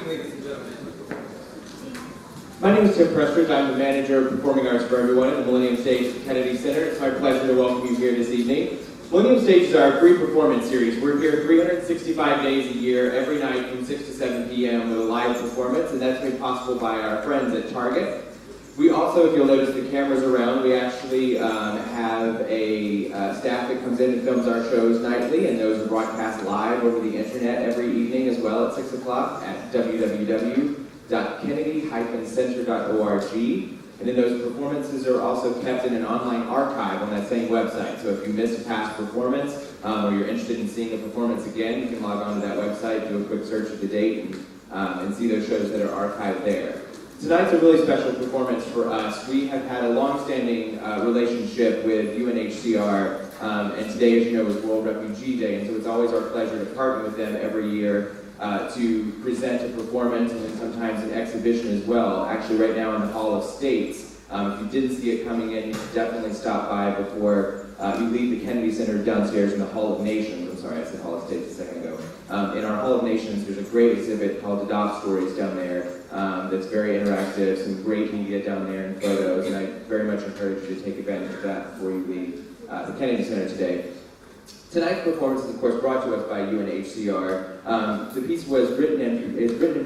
evening, ladies and gentlemen. My name is Tim Prestridge. I'm the manager of Performing Arts for Everyone at the Millennium Stage at the Kennedy Center. It's my pleasure to welcome you here this evening. Millennium Stage is our free performance series. We're here 365 days a year, every night from 6 to 7 p.m. with a live performance, and that's made possible by our friends at Target. We also, if you'll notice the cameras around, we actually have a staff that comes in and films our shows nightly, and those are broadcast live over the internet every evening as well at 6 o'clock at www.kennedy-center.org. And then those performances are also kept in an online archive on that same website. So if you missed a past performance or you're interested in seeing a performance again, you can log on to that website, do a quick search of the date, and see those shows that are archived there. Tonight's a really special performance for us. We have had a long-standing relationship with UNHCR, and today, as you know, is World Refugee Day, and so it's always our pleasure to partner with them every year to present a performance and then sometimes an exhibition as well. Actually, right now in the Hall of States, if you didn't see it coming in, you should definitely stop by before you leave the Kennedy Center downstairs in the Hall of Nations. I'm sorry, I said Hall of States a second ago. In our Hall of Nations, there's a great exhibit called The Dog Stories down there that's very interactive, some great media down there and photos, and I very much encourage you to take advantage of that before you leave the Kennedy Center today. Tonight's performance is, of course, brought to us by UNHCR. The piece is written and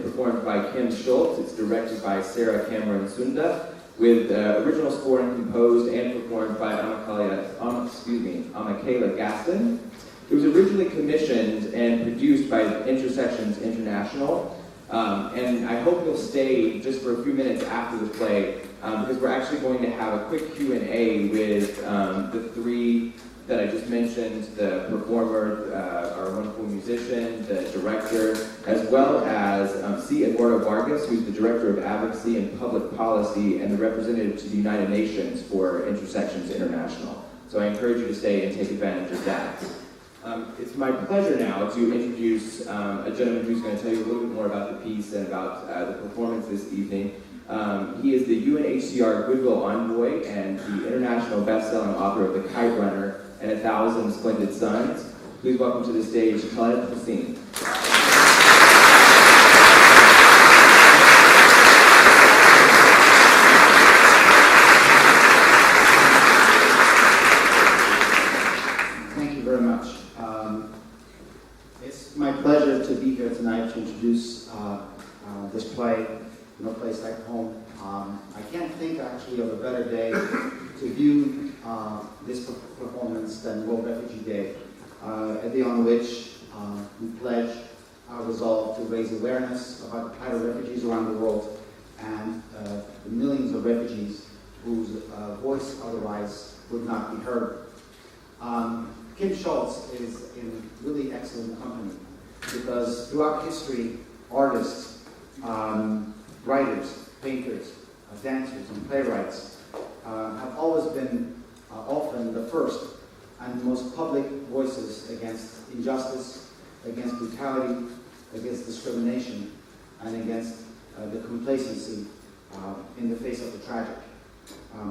performed by Kim Schultz. It's directed by Sarah Cameron Sunde, with original scoring composed and performed by Amilkaeyla Gaston. It was originally commissioned and produced by Intersections International, and I hope you'll stay just for a few minutes after the play, because we're actually going to have a quick Q&A with the three that I just mentioned, the performer, our wonderful musician, the director, as well as C. Eduardo Vargas, who's the Director of Advocacy and Public Policy and the representative to the United Nations for Intersections International. So I encourage you to stay and take advantage of that. It's my pleasure now to introduce a gentleman who's going to tell you a little bit more about the piece and about the performance this evening. He is the UNHCR Goodwill Envoy and the international best-selling author of The Kite Runner and 1,000 Splendid Suns. Please welcome to the stage, Khaled Hossein. Thank you very much. It's my pleasure to be here tonight to introduce this play, No Place Like Home. I can't think actually of a better day to view this performance than World Refugee Day, a day on which we pledge our resolve to raise awareness about the plight of refugees around the world and the millions of refugees whose voice otherwise would not be heard. Kim Schultz is in really excellent company because throughout history, artists, writers, painters, dancers, and playwrights have always been often the first and most public voices against injustice, against brutality, against discrimination, and against the complacency in the face of the tragic.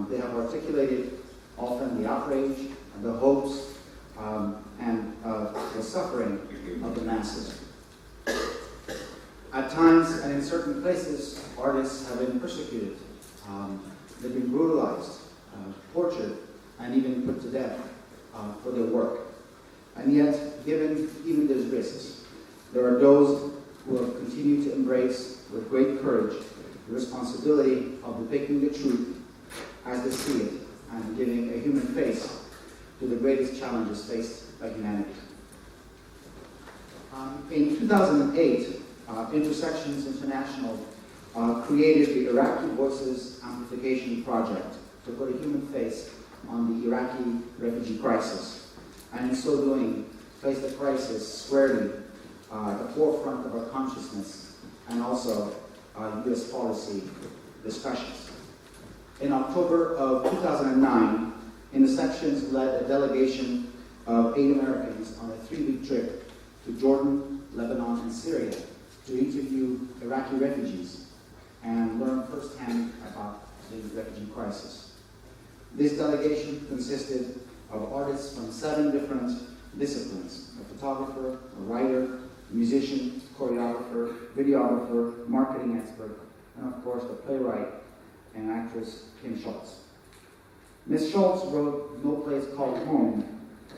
They have articulated often the outrage, the hopes, and the suffering of the masses. At times and in certain places, artists have been persecuted. They've been brutalized, tortured, and even put to death for their work. And yet, given even those risks, there are those who have continued to embrace with great courage the responsibility of depicting the truth as they see it and giving a human face to the greatest challenges faced by humanity. In 2008, Intersections International created the Iraqi Voices Amplification Project to put a human face on the Iraqi refugee crisis, and in so doing, place the crisis squarely at the forefront of our consciousness and also U.S. policy discussions. In October of 2009, Intersections led a delegation of 8 Americans on a 3-week trip to Jordan, Lebanon, and Syria to interview Iraqi refugees and learn firsthand about the refugee crisis. This delegation consisted of artists from 7 different disciplines: a photographer, a writer, musician, choreographer, videographer, marketing expert, and of course the playwright and actress Kim Schultz. Ms. Schultz wrote No Place Called Home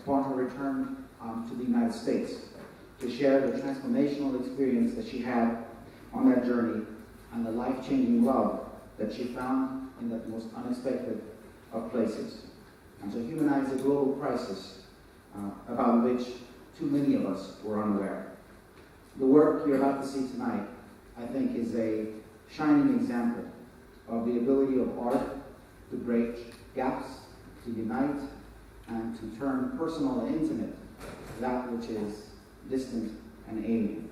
upon her return to the United States to share the transformational experience that she had on that journey and the life-changing love that she found in the most unexpected of places, and to humanize a global crisis about which too many of us were unaware. The work you're about to see tonight, I think, is a shining example of the ability of art to break gaps, to unite, and to turn personal and intimate that which is distant and alien.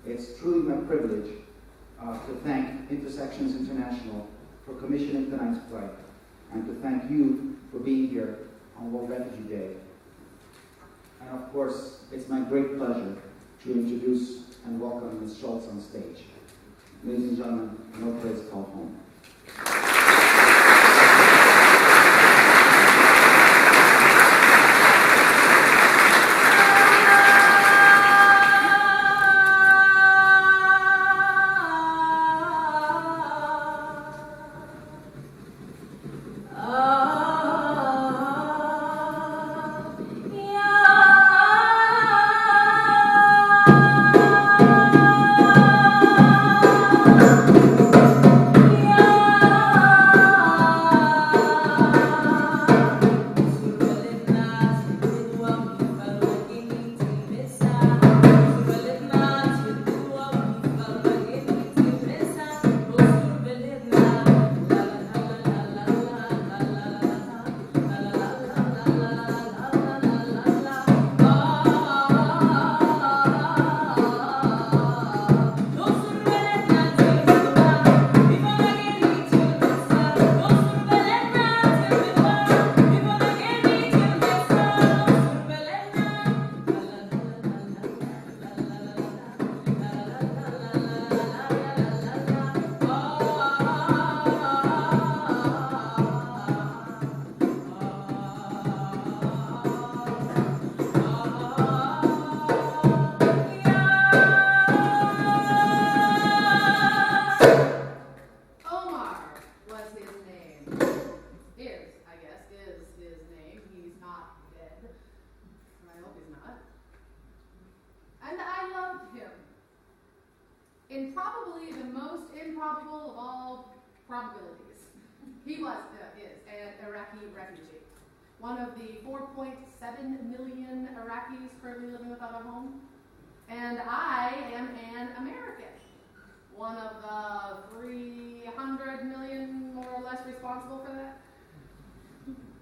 It's truly my privilege to thank Intersections International for commissioning tonight's play, and to thank you for being here on World Refugee Day. And of course, it's my great pleasure to introduce and welcome Ms. Schultz on stage. Ladies and gentlemen, No Place Called Home. In probably the most improbable of all probabilities. He is an Iraqi refugee. One of the 4.7 million Iraqis currently living without a home. And I am an American. One of the 300 million, more or less, responsible for that.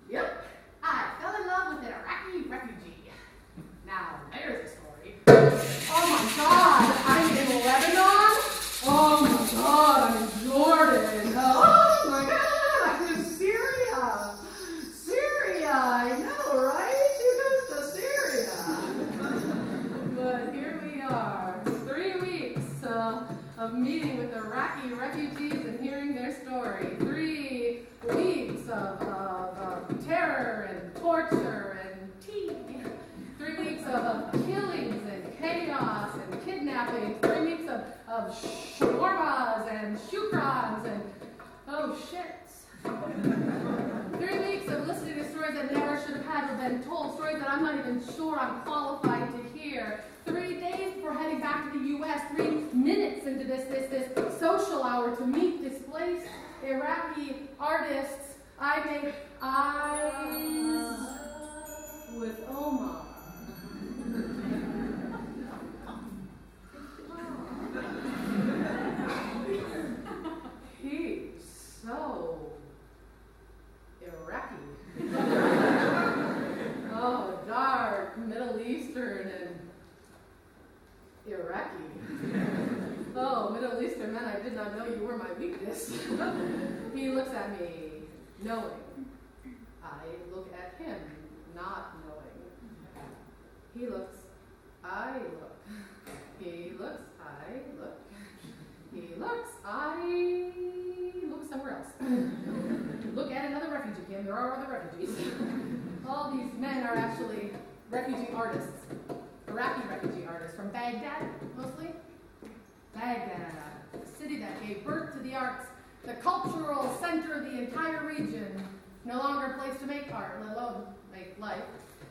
Yep. I fell in love with an Iraqi refugee. Now, there's a story. Oh my God, I'm in Lebanon. Oh my God, I'm in Jordan. Oh my God, I'm in Syria. Syria, I know, right? You goes to Syria. But here we are, 3 weeks of meeting with Iraqi refugees and hearing their story. 3 weeks of terror and torture and tea. 3 weeks of killings and chaos and kidnapping. 3 weeks of shawarmas and shukrans and oh shits. 3 weeks of listening to stories that never should have had been told, stories that I'm not even sure I'm qualified to hear. 3 days before heading back to the U.S., 3 minutes into this social hour to meet displaced Iraqi artists, I make eyes with Omar. He's so Iraqi. Oh, dark, Middle Eastern, and Iraqi. Oh, Middle Eastern men, I did not know you were my weakness. He looks at me, knowing. I look at him, not knowing. He looks, I look. He looks, I look. He looks, I look somewhere else. Look at another refugee camp. There are other refugees. All these men are actually refugee artists. Iraqi refugee artists from Baghdad, mostly. Baghdad, the city that gave birth to the arts, the cultural center of the entire region, no longer a place to make art, let alone make life.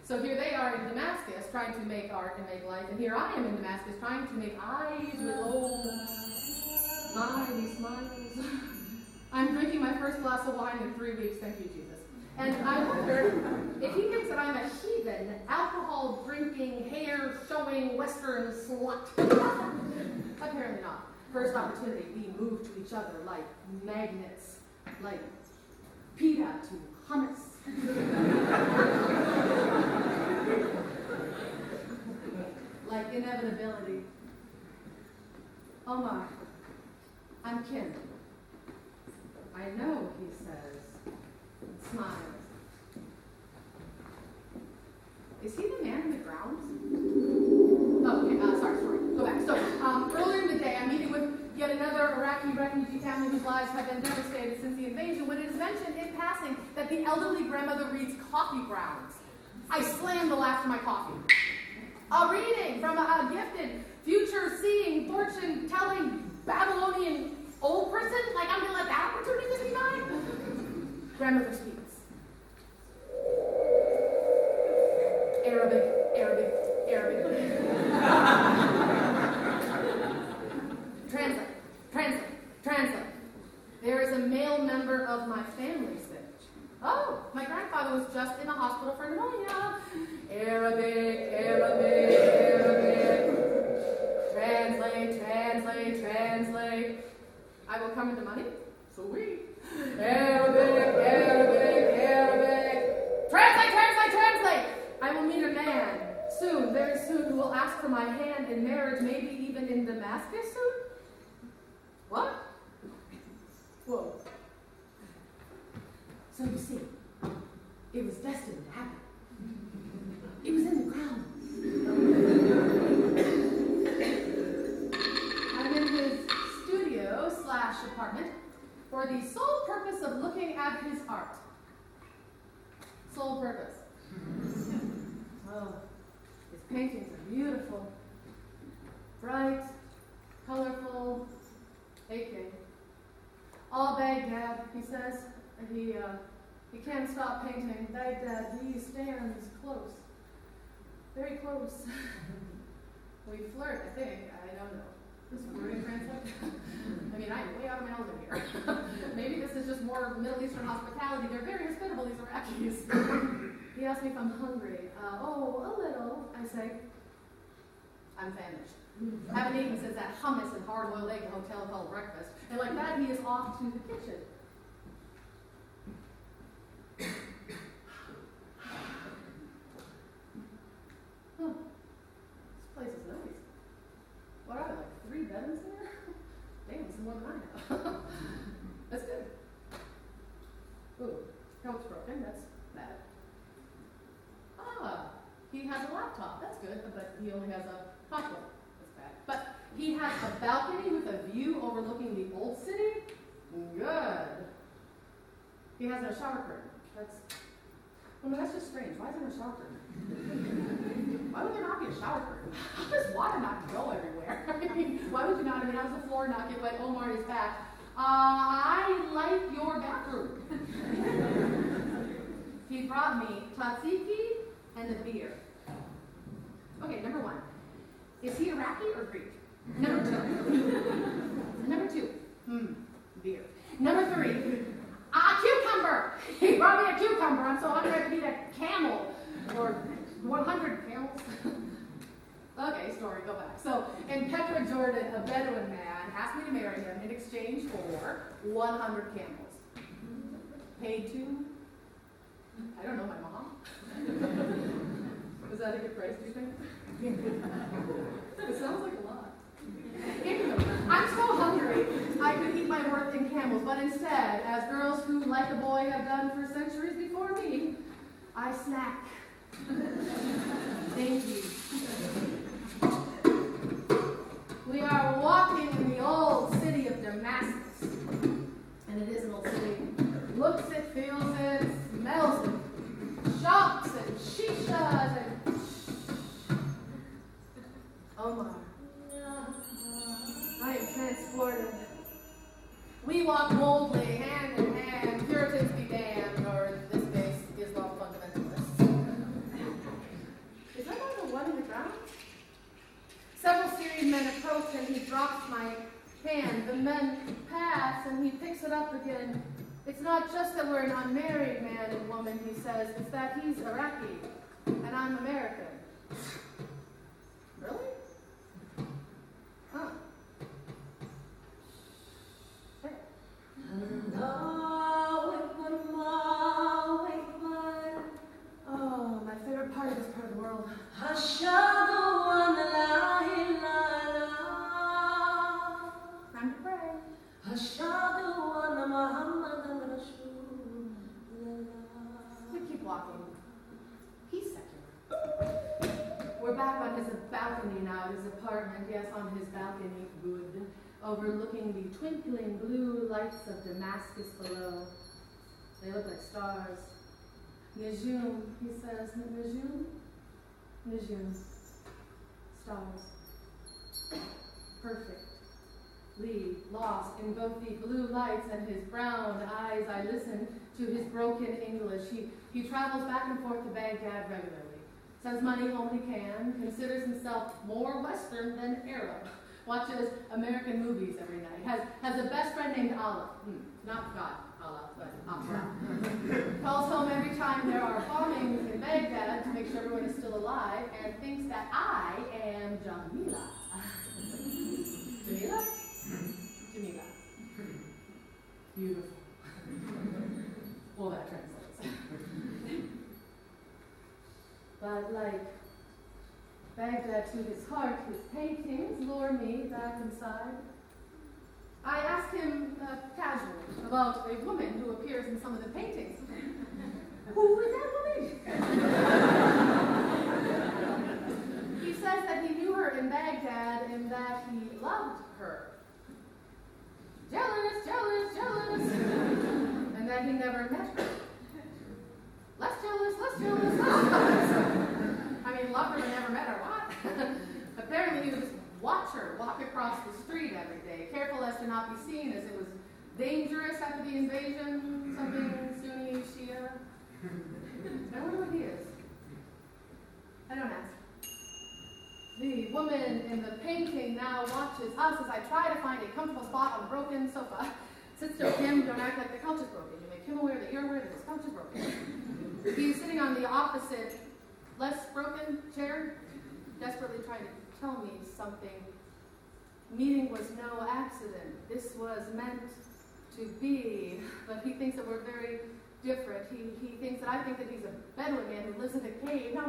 So here they are in Damascus trying to make art and make life, and here I am in Damascus trying to make eyes with mighty smiles. I'm drinking my first glass of wine in 3 weeks, thank you, Jesus. And I wonder if he thinks that I'm a heathen, alcohol-drinking, hair-showing Western slut. Apparently not. First opportunity, we move to each other like magnets, like pita to hummus. Like inevitability. Omar, I'm Kim. I know, he says, and smiles. Is he the man in the grounds? Oh, okay, sorry, go back. So, earlier in the day, I'm meeting with yet another Iraqi refugee family whose lives have been devastated since the invasion, when it is mentioned in passing that the elderly grandmother reads coffee grounds. I slam the last of my coffee. A reading from a gifted, future-seeing, fortune-telling Babylonian old person? Like, I'm going to let that opportunity be mine? Grandmother speaks. Arabic. Translate. There is a male member of my family sick. Oh, my grandfather was just in the hospital for pneumonia. Arabic. Translate. I will come into money. Sweet. Arabic. Translate. I will meet a man soon, very soon, who will ask for my hand in marriage, maybe even in Damascus soon. What? Whoa. So you see, it was destined to happen. It was in the ground. I'm in his studio/apartment for the sole purpose of looking at his art. Sole purpose. Oh, his paintings are beautiful. Bright, colorful, aching. All Baghdad, he says. He can't stop painting. Baghdad, he stands close. Very close. We flirt, I think. I don't know. Does flirting translate? I mean, I'm way out of my element here. Maybe this is just more Middle Eastern hospitality. They're very hospitable, these Iraqis. He asked me if I'm hungry. Oh, a little, I say. I'm famished. Haven't eaten since that hummus and hard-boiled egg hotel called breakfast. And like that, he is off to the kitchen. Huh. This place is nice. What are there, like 3 bedrooms in there? Damn, it's more than I have. That's good. Ooh, couch broken, that's bad. Ah, he has a laptop, that's good, but he only has a pocket. That's bad. But he has a balcony with a view overlooking the old city. Good. He has a shower curtain. Well, no, that's just strange. Why is there a shower curtain? Why would there not be a shower curtain? How does water not go everywhere? I mean, why would you not? I mean, how does the floor not get wet? Omar is back. I like your bathroom. He brought me tzatziki and a beer. Okay, number 1. Is he Iraqi or Greek? Number 2. Beer. Number 3. A cucumber! He brought me a cucumber. I'm so hungry I could eat a camel. Or 100 camels. Okay, story, go back. So, in Petra, Jordan, a Bedouin man asked me to marry him in exchange for 100 camels. Paid to? I don't know, my mom. Is that a good price, do you think? It sounds like a lot. Anyway, I'm so hungry I could eat my worth in camels, but instead, as girls who, like a boy, have done for centuries before me, I snack. Thank you. We are walking in the old city of Damascus. And it is an old city. Looks it, feels it, smells it. Shops and shishas and We walk boldly, hand in hand, Puritans be damned, or in this case, Islam fundamentalists. Is that not the one in the ground? Several Syrian men approach and he drops my hand. The men pass and he picks it up again. It's not just that we're an unmarried man and woman, he says, it's that he's Iraqi and I'm American. Really? Huh. Shit. Oh, my favorite part of this part of the world. Time to pray. We keep walking. He's secular. We're back on his balcony now at his apartment. Yes, on his balcony, good. Overlooking the twinkling blue lights of Damascus below. They look like stars. Nejum, he says. Nejum? Nejum. Stars. Perfect. Lee, lost in both the blue lights and his brown eyes, I listen to his broken English. He travels back and forth to Baghdad regularly, sends money home he can, considers himself more Western than Arab, watches American movies every night, has a best friend named Allah, not God, Allah, but Allah. Calls home every time there are bombings in Baghdad to make sure everyone is still alive, and thinks that I am Jamila. Jamila? Jamila. Beautiful. Well, that translates. But like Baghdad to his heart, his paintings lure me back inside. I asked him casually about a woman who appears in some of the paintings. Who is that woman? He says that he knew her in Baghdad and that he loved her. Jealous, jealous, jealous. And that he never met her. Less jealous, less jealous, less jealous. I mean, loved her but never met her. What? Apparently he would just watch her walk across the street every day, careful as to not be seen, as it was dangerous after the invasion, something Sunni, Shia. I wonder what he is. I don't ask. The woman in the painting now watches us as I try to find a comfortable spot on the broken sofa. Sit still, Kim, don't act like the couch is broken. You make him aware that you're aware that this couch is broken. He's sitting on the opposite, less broken chair, desperately trying to tell me something. Meeting was no accident. This was meant to be. But he thinks that we're very different. He thinks that I think that he's a Bedouin man who lives in a cave. No.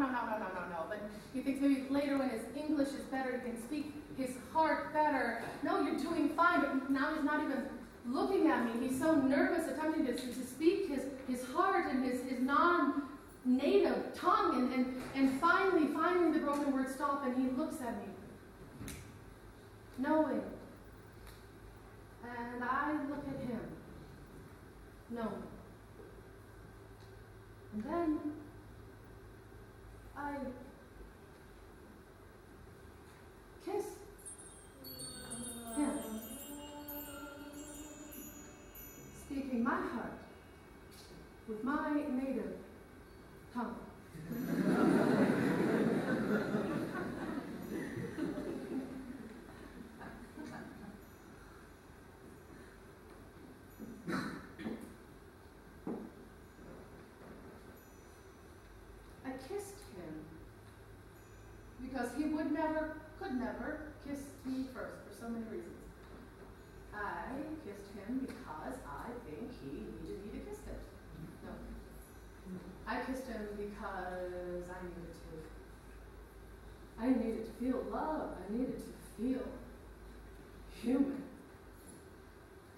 But he thinks maybe later when his English is better, he can speak his heart better. No, you're doing fine. But now he's not even looking at me. He's so nervous, attempting to speak his heart and his non-native tongue. And finally the broken words stop and he looks at me. Knowing. And I look at him. Knowing. And then I kiss him, speaking my heart with my native tongue. I kissed him because he could never kiss me first for so many reasons. I kissed him because I think he needed me to kiss him. No. I kissed him because I needed to. I needed to feel love. I needed to feel human.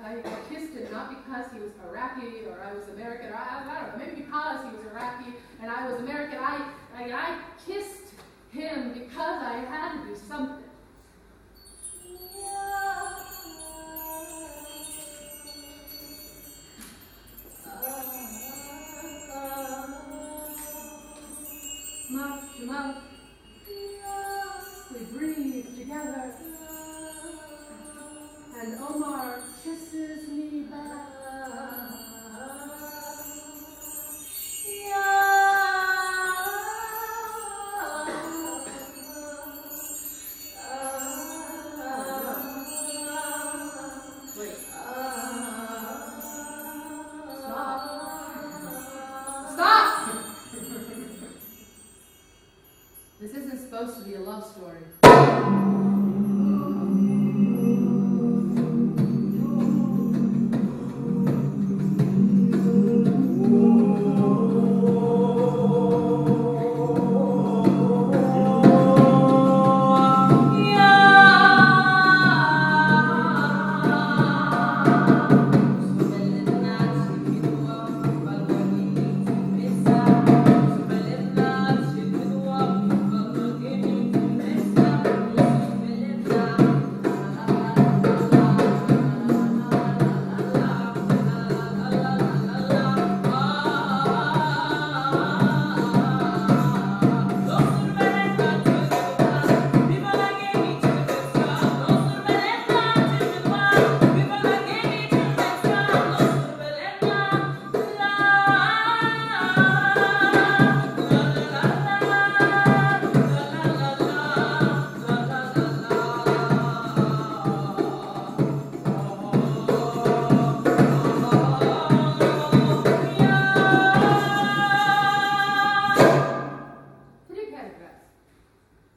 I kissed him not because he was Iraqi or I was American, or I don't know, maybe because he was Iraqi and I was American. I kissed him because I had to do something. Mouth to mouth, we breathe together. And Omar kisses me back. Wait. Stop! This isn't supposed to be a love story.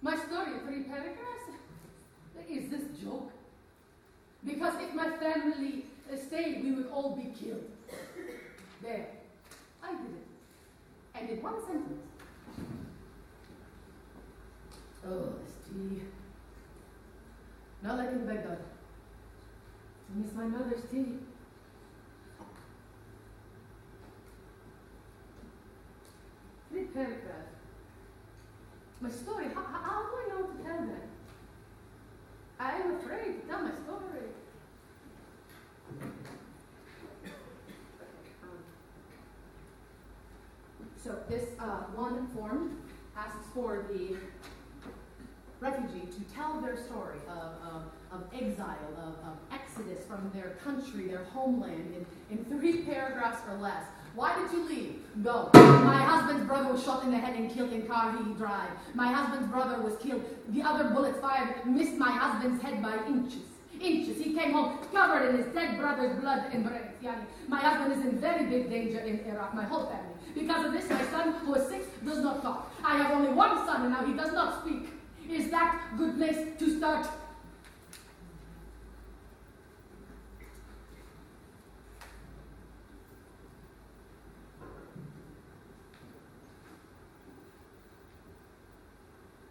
My story, 3 paragraphs? Is this a joke? Because if my family stayed, we would all be killed. There. I did it. And in one sentence. Oh, this tea. Not like in Baghdad. I miss my mother's tea. Three paragraphs. My story, how do I know to tell that? I am afraid to tell my story. So this one form asks for the refugee to tell their story of exile, of exodus from their country, their homeland, in 3 paragraphs or less. Why did you leave? Go. My husband's brother was shot in the head and killed in car he drive. My husband's brother was killed. The other bullets fired missed my husband's head by inches. Inches. He came home covered in his dead brother's blood and brains. My husband is in very big danger in Iraq, my whole family. Because of this, my son, who is 6, does not talk. I have only one son and now he does not speak. Is that a good place to start?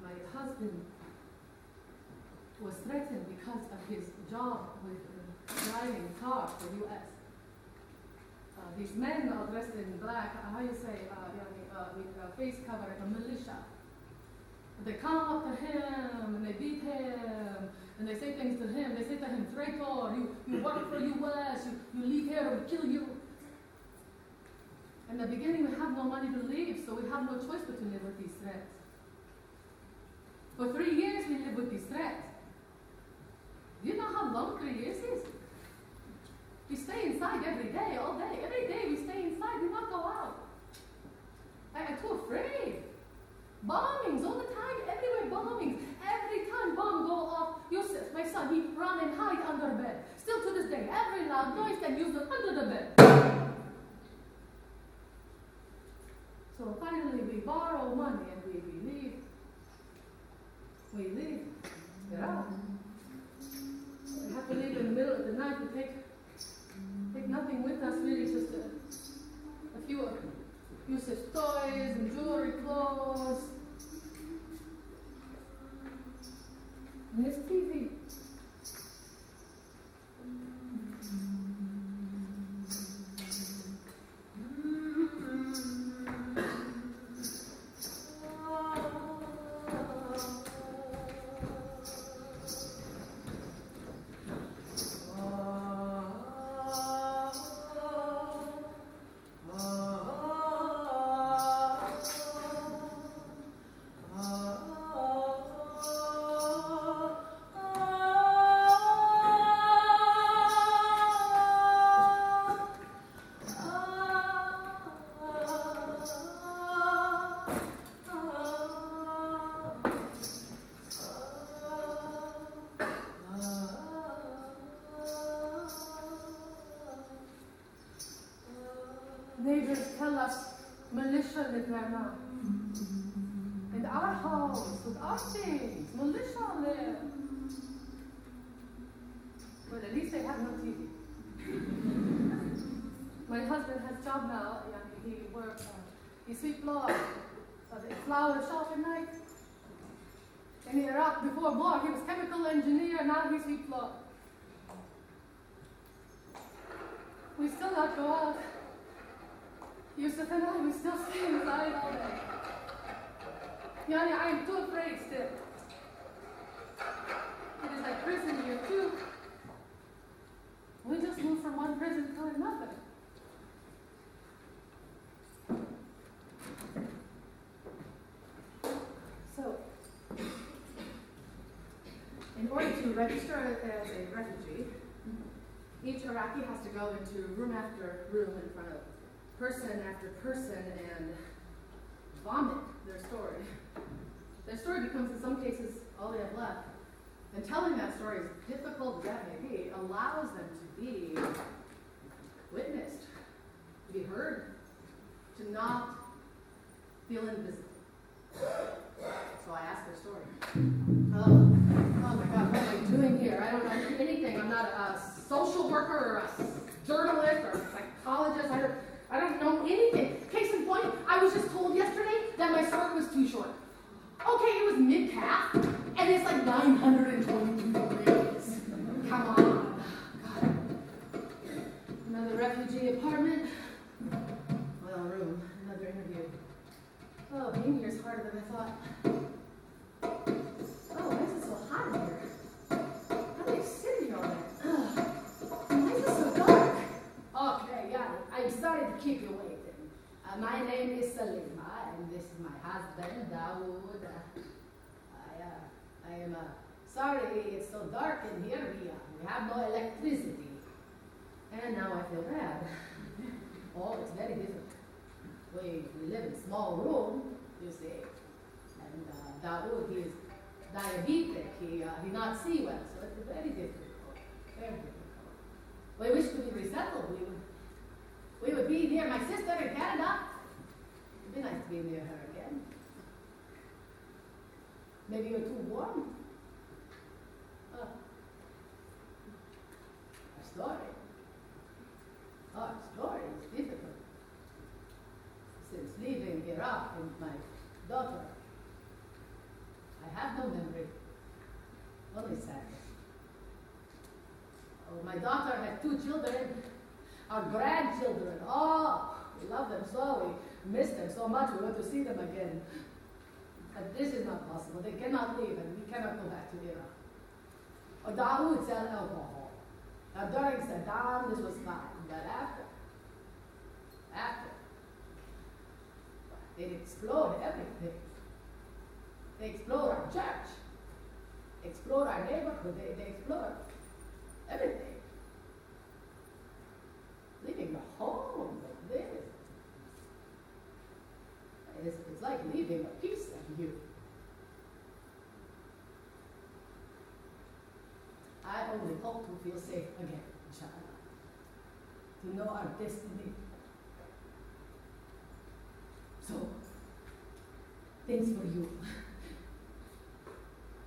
My husband was threatened because of his job with driving car for U.S. These men are dressed in black, how you say, with face cover, like a militia. They come up to him and they beat him and they say things to him. They say to him, traitor, you work for U.S., you leave here, we'll kill you. In the beginning, we have no money to leave, so we have no choice but to live with these threats. For 3 years, we live with these threats. Do you know how long 3 years is? We stay inside every day, all day. Every day we stay inside, we not go out. I'm too afraid. Bombings all the time, everywhere bombings. Every time bomb go off, Yusuf, my son, he run and hide under bed. Still to this day, every loud noise can use it under the bed. So finally we borrow money and we leave. We leave. Get out. We have to leave in the middle of the night to take nothing with us, really, just a few Yusuf's toys and jewelry, clothes. And his TV. militia live there now. And our house, with our things, militia live. But at least they have no TV. My husband has a job now, and he works, he sweep floor at the flower shop at night. In Iraq, before war, he was chemical engineer, now he sweep floor. We still not go out. Yusuf and I, we still stay inside all day. Yani, I am too afraid still. It is like prison here too. We just moved from one prison to another. So, in order to register as a refugee, each Iraqi has to go into room after room in front of person after person and vomit their story. Their story becomes, in some cases, all they have left. And telling that story, as difficult as that may be, allows them to be witnessed, to be heard, to not feel invisible. So I asked their story. Oh my God, what am I doing here? I don't know anything. I'm not a social worker or a journalist or a psychologist. I don't know anything. Case in point, I was just told yesterday that my skirt was too short. Okay, it was mid-calf, and it's like 922 degrees. Come on. God. Another refugee apartment. Well, room. Another interview. Oh, being here is harder than I thought. Oh, why is it so hot in here? How do I sit here all day? Why is it so dark? Okay, yeah, I'm sorry to keep you waiting. My name is Salima, and this is my husband, Dawood. I am sorry it's so dark in here. We have no electricity. And now I feel bad. Oh, it's very difficult. We live in a small room, you see. And Dawood, he is diabetic. He not see well, so it's very difficult. Very difficult. We wish to be resettled. We would be near my sister in Canada. It'd be nice to be near her again. Maybe you're too warm. Our story. Our story is difficult. Since leaving Iraq with my daughter, I have no memory, only sadness. Oh, my daughter had 2 children, our grandchildren. Oh, we love them so, we miss them so much, we want to see them again. But this is not possible. They cannot leave, and we cannot go back to Iraq. Or Dawood sell alcohol. Now during Saddam, this was fine, but after, they explode everything. They explode our church, explode our neighborhood, they explode everything. Leaving your home like this. It's like leaving a piece of you. I only hope to feel safe again, inshallah. To know our destiny. So, things for you.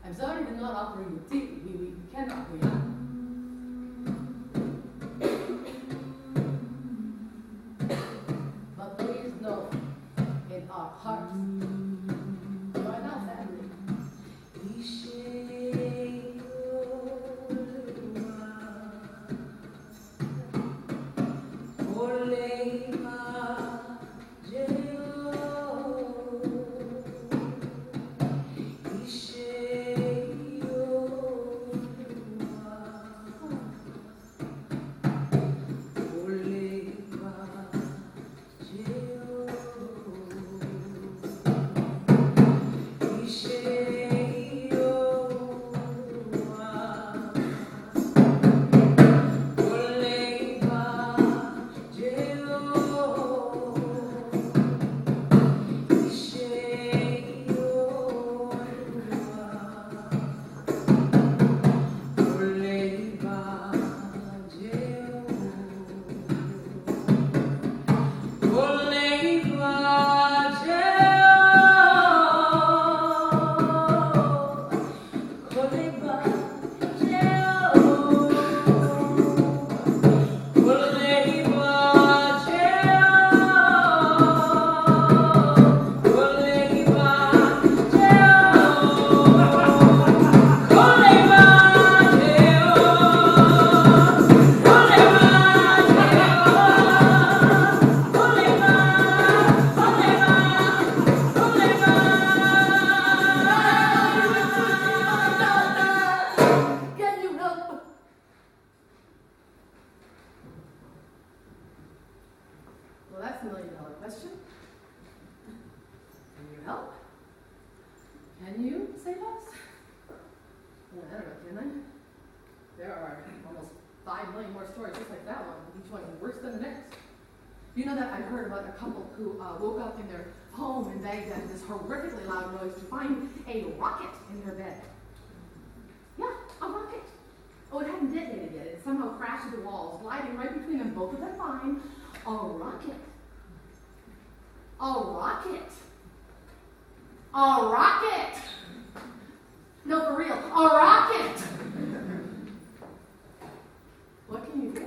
I'm sorry to not offer you tea. We cannot wait. But please know, in our hearts, you are now family. the million-dollar question. Can you help? Can you save us? Well, I don't know, can I? There are almost 5 million more stories just like that one, each one worse than the next. You know that I heard about a couple who woke up in their home in Baghdad with this horrifically loud noise to find a rocket in their bed. Yeah, a rocket. Oh, it hadn't detonated yet. It somehow crashed through the walls, gliding right between them, both of them fine. A rocket. A rocket. A rocket. No, for real. A rocket. What can you do?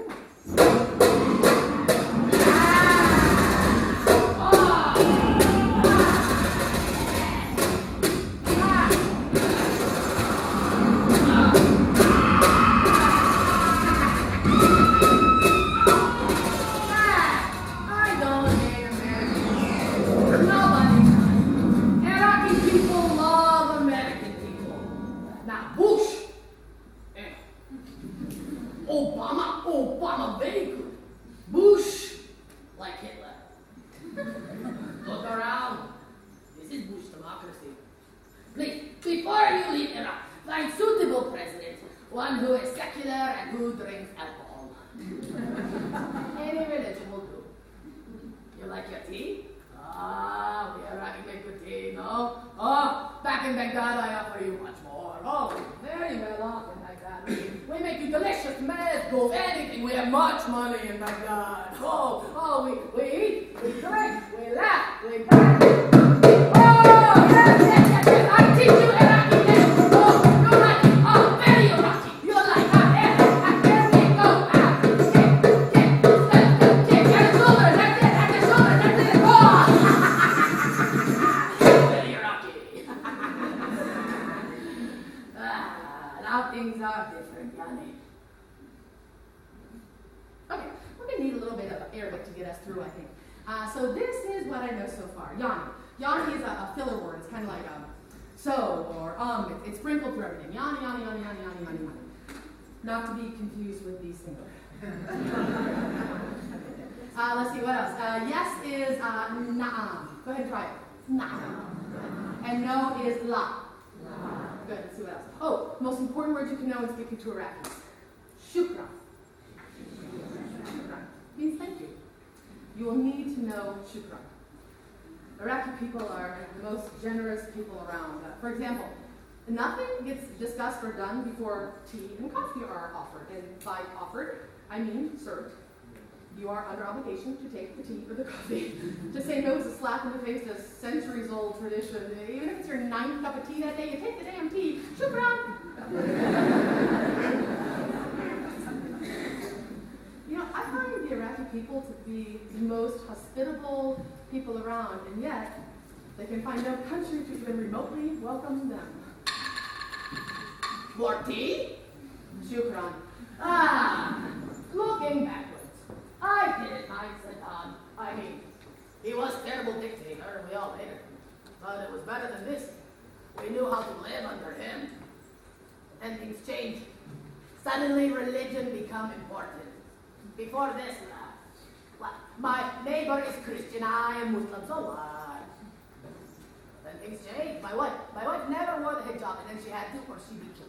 Obama, very good. Bush, like Hitler. Look around. This is Bush democracy. Please, before you leave Iraq, find suitable president, one who is secular and who drinks alcohol. Any religion will do. You like your tea? Ah, we Iraqi make good tea, no? Oh, back in Baghdad I offer you much more. Oh, very well off in Baghdad. We make you delicious mezgul, anything. We have much money in Baghdad. We eat, we drink, we laugh, we dance. Oh, yes. I teach you Iraqi dance. Oh, you're right. Oh, very Iraqi. You're like, there we go. Kick, at the shoulder, that's it, at the shoulder, that's it. Oh, very Iraqi. Now things are different, Yanni. Okay, we're going to need a little bit of Arabic to get us through, I think. So this is what I know so far. Yanni. Yanni is a filler word. It's kind of like so or It's sprinkled through everything. Yanni, yanni, yanni, yanni, yanni, yanni, yanni. Not to be confused with the singer. Let's see, what else? Yes is na'am. Go ahead and try it. Na'am. And no is la. Good, let's see what else. Oh, most important word you can know when speaking to Iraqis. Shukran. Shukran means thank you. You will need to know shukran. Iraqi people are the most generous people around. For example, nothing gets discussed or done before tea and coffee are offered. And by offered, I mean served. You are under obligation to take the tea or the coffee. To say no is a slap in the face to a centuries-old tradition. Even if it's your 9th cup of tea that day, you take the damn tea. Shukran! You know, I find the Iraqi people to be the most hospitable people around, and yet they can find no country to even remotely welcome them. More tea? Shukran. Looking backwards. I did it, Saddam. I mean, he was a terrible dictator, and we all hated him. But it was better than this. We knew how to live under him. And things changed. Suddenly, religion became important. Before this, my neighbor is Christian, I am Muslim, so what? Then things changed. My wife never wore the hijab, and then she had to, or she'd be killed.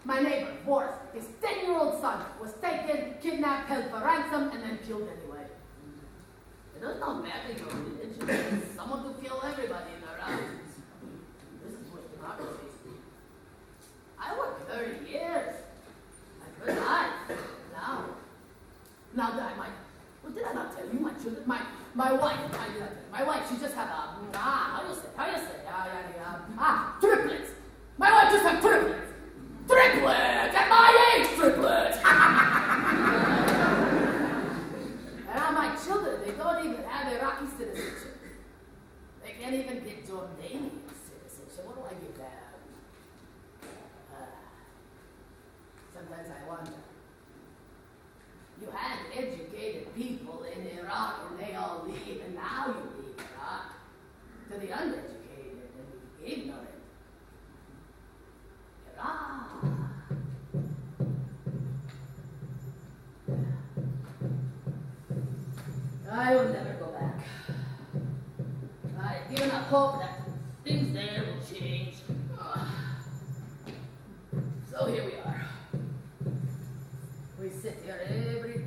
My neighbor, Boris, his 10-year-old son, was taken, kidnapped, held for ransom, and then killed anyway. It does not matter your religion. There's someone to kill everybody in Iraq. This is what democracy is. I worked 30 years. A good life. Now that I might. Well, did I not tell you my children? My wife. My wife, she just had how you say? Triplets. My wife just had triplets. Triplets! At my age, triplets! And now my children, they don't even have Iraqi citizenship. They can't even get Jordanian citizenship. What do I give them? Sometimes I wonder. You had educated people in Iraq and they all leave, and now you leave Iraq to the uneducated and the ignorant. I will never go back. given up hope that things there will change. So here we are. We sit here every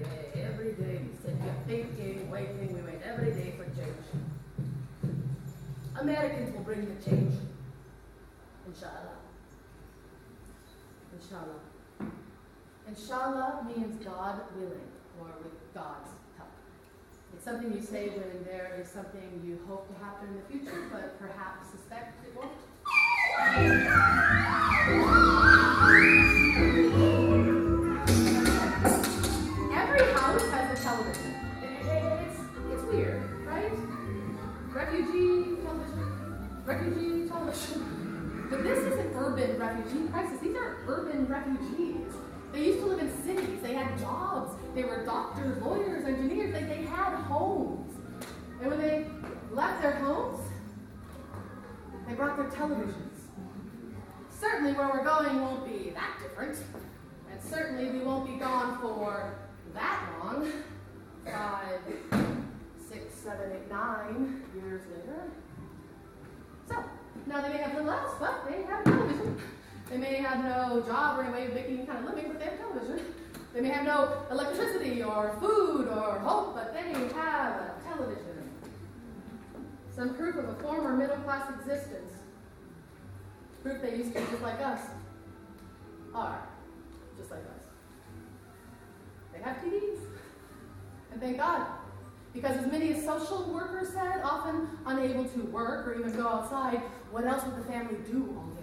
day. We sit here thinking, waiting, we wait every day for change. Americans will bring the change. Inshallah. Inshallah. Inshallah means God willing, or with God's help. It's something you say when there is something you hope to happen in the future, but perhaps suspect it won't. Every house has a television. It's weird, right? Refugee television. But this is an urban refugee crisis. These are urban refugees. They used to live in cities. They had jobs. They were doctors, lawyers, engineers. They had homes. And when they left their homes, they brought their televisions. Certainly where we're going won't be that different. And certainly we won't be gone for that long. 5, 6, 7, 8, 9 years later. So, now they may have little else, but they have television. They may have no job or any way of making any kind of living, but they have television. They may have no electricity or food or hope, but they have a television. Some proof of a former middle-class existence. Proof they used to be just like us. Are just like us. They have TVs. And thank God. Because as many as social workers said, often unable to work or even go outside, what else would the family do all day?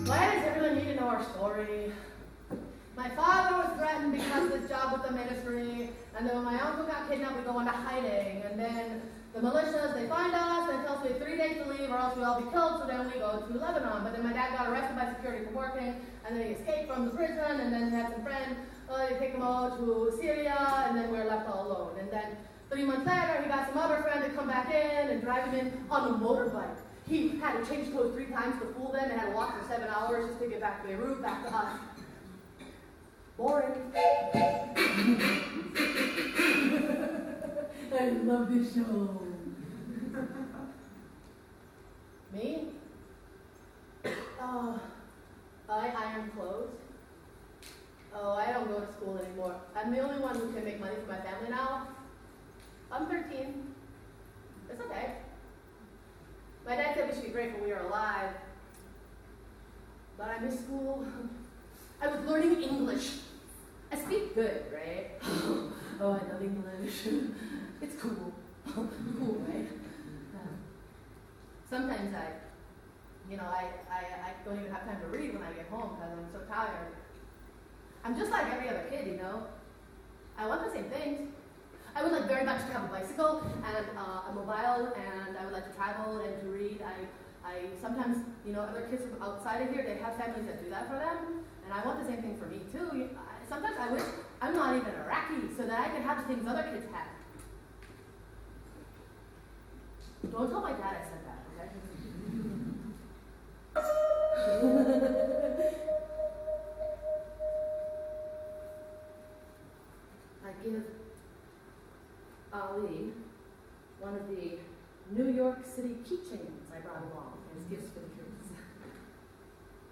Why does everyone need to know our story? My father was threatened because of his job with the ministry, and then when my uncle got kidnapped, we go into hiding, and then the militias, they find us, and tell us we have 3 days to leave or else we'll all be killed, so then we go to Lebanon. But then my dad got arrested by security for working, and then he escaped from the prison, and then he had some friends, they take him out to Syria, and then we're left all alone. And then 3 months later, he got some other friend to come back in and drive him in on a motorbike. He had to change clothes 3 times to fool them, and had to walk for 7 hours just to get back to Beirut, back to us. Boring. I love this show. Me? I iron clothes. I don't go to school anymore. I'm the only one who can make money for my family now. I'm 13. It's okay. My dad said we should be grateful we are alive. But I miss school. I was learning English. I speak good, right? Oh, I love English. It's cool. Cool, right? Sometimes I don't even have time to read when I get home because I'm so tired. I'm just like every other kid, you know. I want the same things. I would like very much to have a bicycle and a mobile, and I would like to travel and to read. I sometimes, other kids from outside of here, they have families that do that for them, and I want the same thing for me too. Sometimes I wish I'm not even Iraqi so that I can have the things other kids have. Don't tell my dad I said that, okay? I give Ali one of the New York City keychains I brought along as gifts for the kids.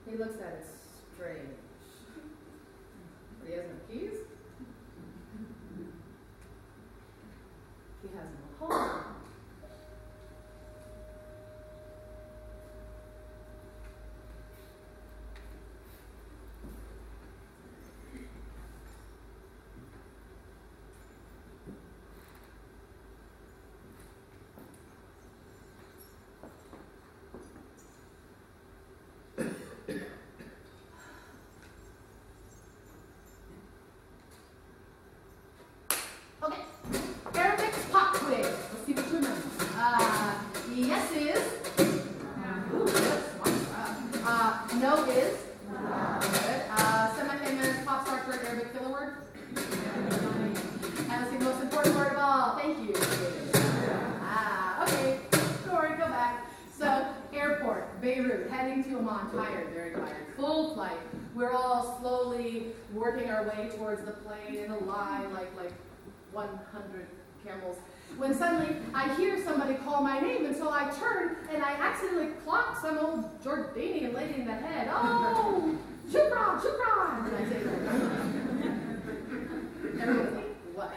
He looks at it strange. But he has no keys. He has no home. Okay, Arabic pop quiz. Let's see what you know. Beirut, heading to Amman, tired, very tired, full flight. We're all slowly working our way towards the plane in a line, like 100 camels. When suddenly I hear somebody call my name, and so I turn and I accidentally clock some old Jordanian lady in the head. Oh, shukran, shukran! And I say that. Everyone's like, what?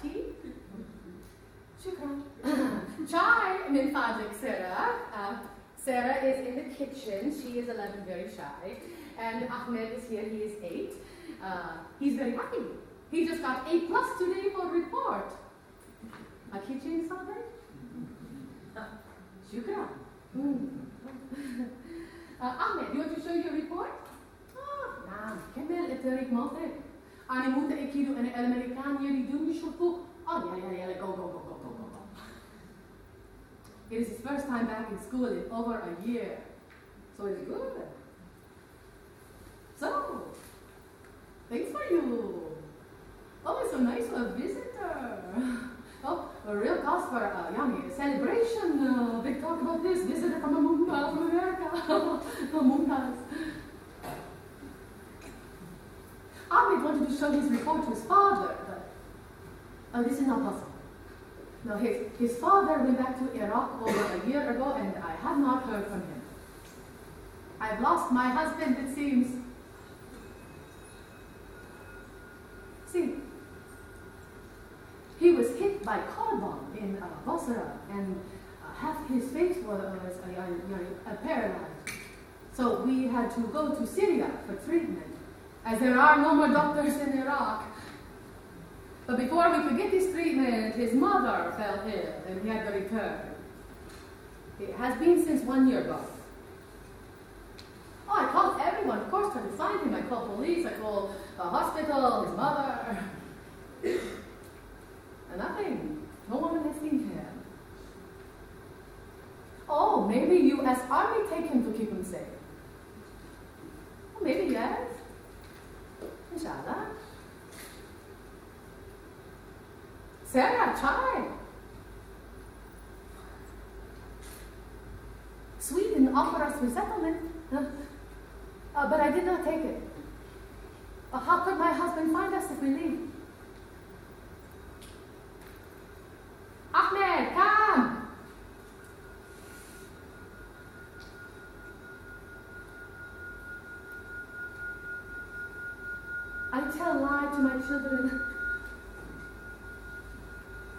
Tea? Shukran. Chai min fadlik, Sarah. Sarah is in the kitchen. She is 11, very shy. And Ahmed is here. He is 8. He's very happy. He just got A+ today for report. A kitchen something? Shukran. Ahmed, you want to show your report? نعم. كمل التاريخ ماضي. أنا متأكد أن الأمريكان يريدون يشوفوا. يلا, go. It is his first time back in school in over a year. So it's good. So, thanks for you. Oh, it's so nice a visitor. Oh, a real cause for a celebration. Big talk about this. Visitor from America. Mumtaz. Ahmed wanted to show his report to his father, but this is not possible. No, his father went back to Iraq over a year ago, and I have not heard from him. I've lost my husband, it seems. See, he was hit by car bomb in Basra, and half his face was paralyzed. So we had to go to Syria for treatment, as there are no more doctors in Iraq. But before we could get this treatment, his mother fell ill, and he had to return. It has been since 1 year ago. Oh, I called everyone, of course, trying to find him. I called police, I called the hospital, his mother. And nothing. No one has seen him. Oh, maybe U.S. Army take him to keep him safe. Oh, maybe yes. Inshallah. Sarah, chai. Sweden offered us resettlement, but I did not take it. How could my husband find us if we leave? Ahmed, come! I tell lies to my children.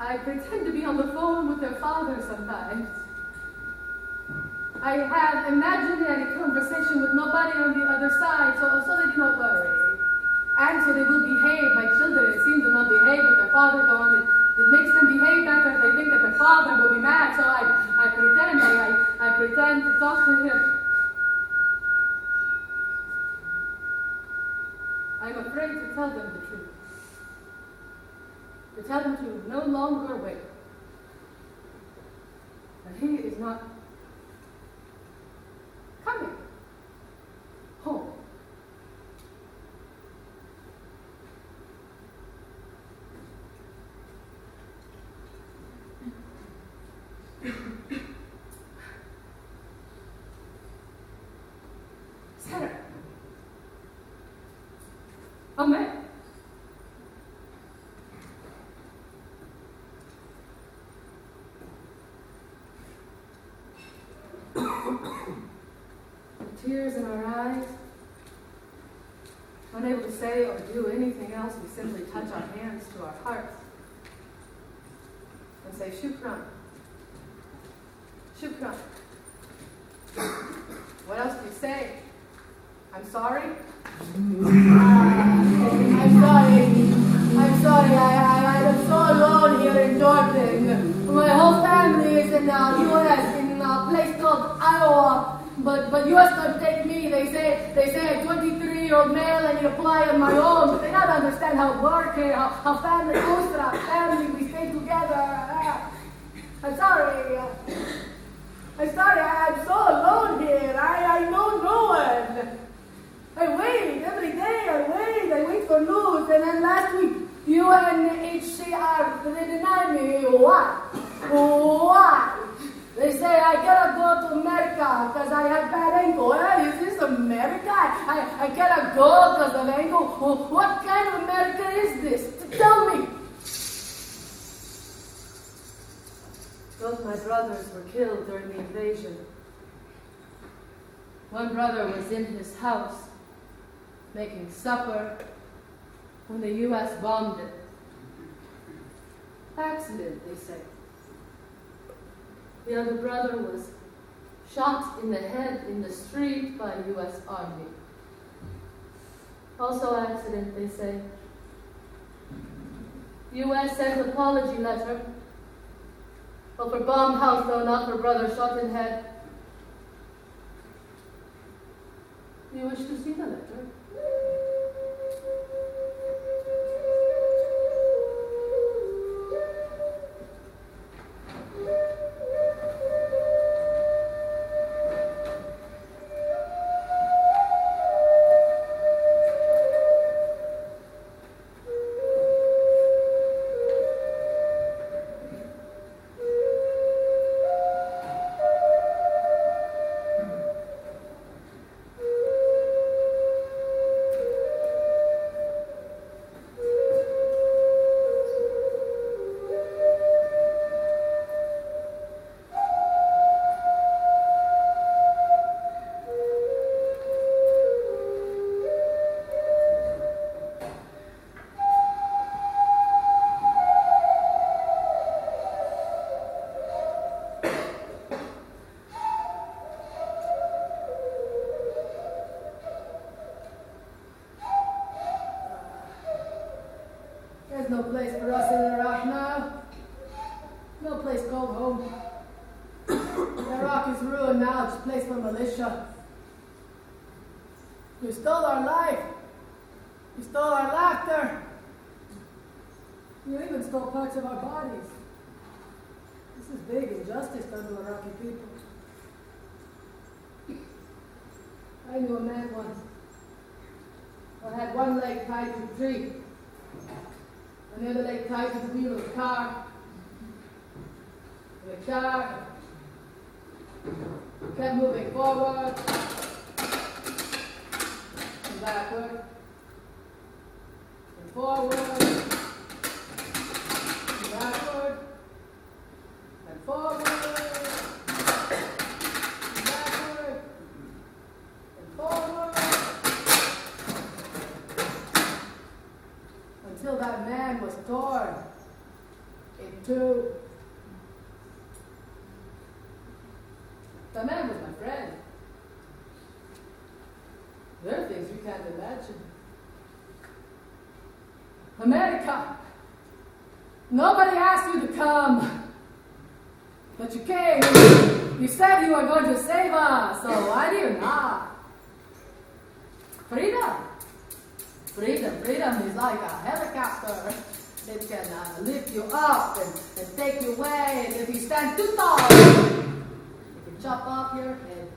I pretend to be on the phone with their father sometimes. I have imaginary conversation with nobody on the other side, so they do not worry. And so they will behave. My children seem to not behave with their father gone. It makes them behave better. They think that their father will be mad, so I pretend to talk to him. I'm afraid to tell them the truth. To tell them to no longer wait. And he is not coming home. Sarah. Ahmed. Tears in our eyes, unable to say or do anything else, we simply touch our hands to our hearts and say, Shukran. Shukran. What else do you say? I'm sorry? I'm sorry. I'm so alone here in Jordan. My whole family is in the U.S., in a place called Iowa. But U.S. doesn't take me. They say a 23-year-old male and you apply on my own, but they don't understand how work here, how family goes to our family, we stay together. I'm sorry. I'm so alone here. I know no one. I wait every day. I wait for news, and then last week UNHCR they deny me. Why? They say I cannot go to America because I have bad ankle. Is this America? I cannot go because of ankle. What kind of America is this? Tell me. Both my brothers were killed during the invasion. One brother was in his house making supper when the U.S. bombed it. Accident, they say. The other brother was shot in the head in the street by U.S. Army. Also accident, they say. U.S. sent apology letter. Well, for bombed house, though, not for brother shot in head. You wish to see the letter? No place for us in Iraq now. No place called home. Iraq is ruined now, it's a place for militia. You stole our life. You stole our laughter. You even stole parts of our bodies. This is big injustice done to Iraqi people. I knew a man once who had one leg tied to a tree, and the other leg tied to the wheel of a car. The car kept moving forward and backward and forward and backward and forward and backward and forward until that man was torn in two. That man was my friend. There are things you can't imagine. America, nobody asked you to come, but you came. You said you were going to save us, so why do you not? Freedom. Freedom is like a helicopter. It can lift you up and take you away, and if you stand too tall, chop off your head.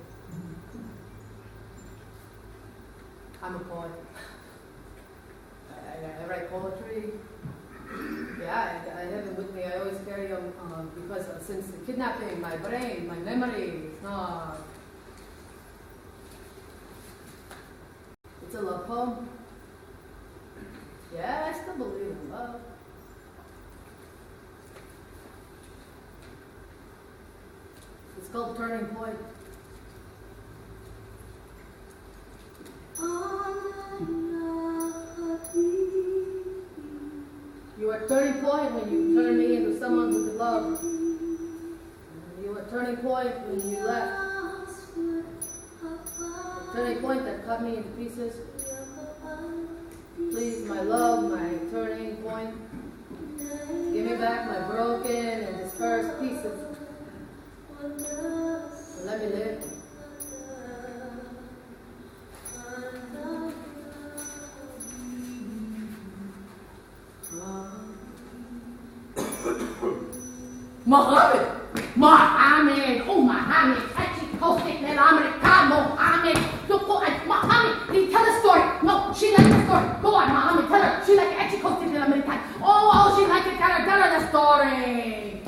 I'm a poet. I write poetry. Yeah, I have them with me. I always carry them because since the kidnapping, my brain, my memory is not. It's a love poem. Yeah, I still believe in love. It's called Turning Point. You were a turning point when you turned me into someone who could love. You were a turning point when you left. A turning point that cut me into pieces. Please, my love, my turning point. Give me back my broken and dispersed pieces. And let me live. Mohammed, oh Mohammed, Mohammed, tell a story. No, she liked the story. Go on, Mohammed, tell her. She liked it. Oh, she liked it. Tell her the story.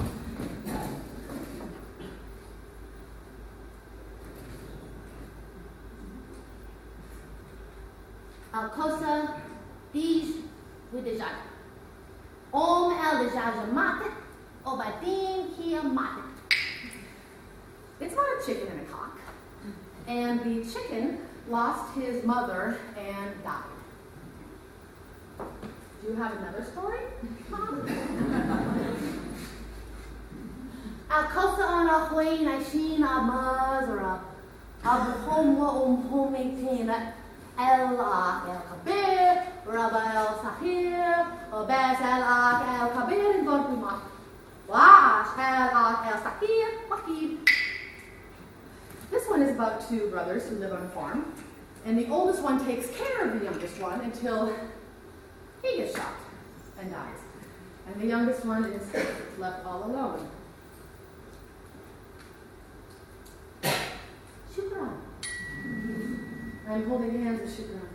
Al-Kosa, Dij, with the Jaj. El the Jaj Matet, Obadim Kia Matet. It's about a chicken and a cock. And the chicken lost his mother and died. Do you have another story? Al-Kosa on a Huayn, I sheen a Mazra, Abu Home maintain El-Kabir, Rabba El-Sahir, Obez El-Kabir, and Gorpuma. Wash El-Sahir, Wakib. This one is about two brothers who live on a farm, and the oldest one takes care of the youngest one until he gets shot and dies. And the youngest one is left all alone. Shukran. I'm holding hands with Shukran.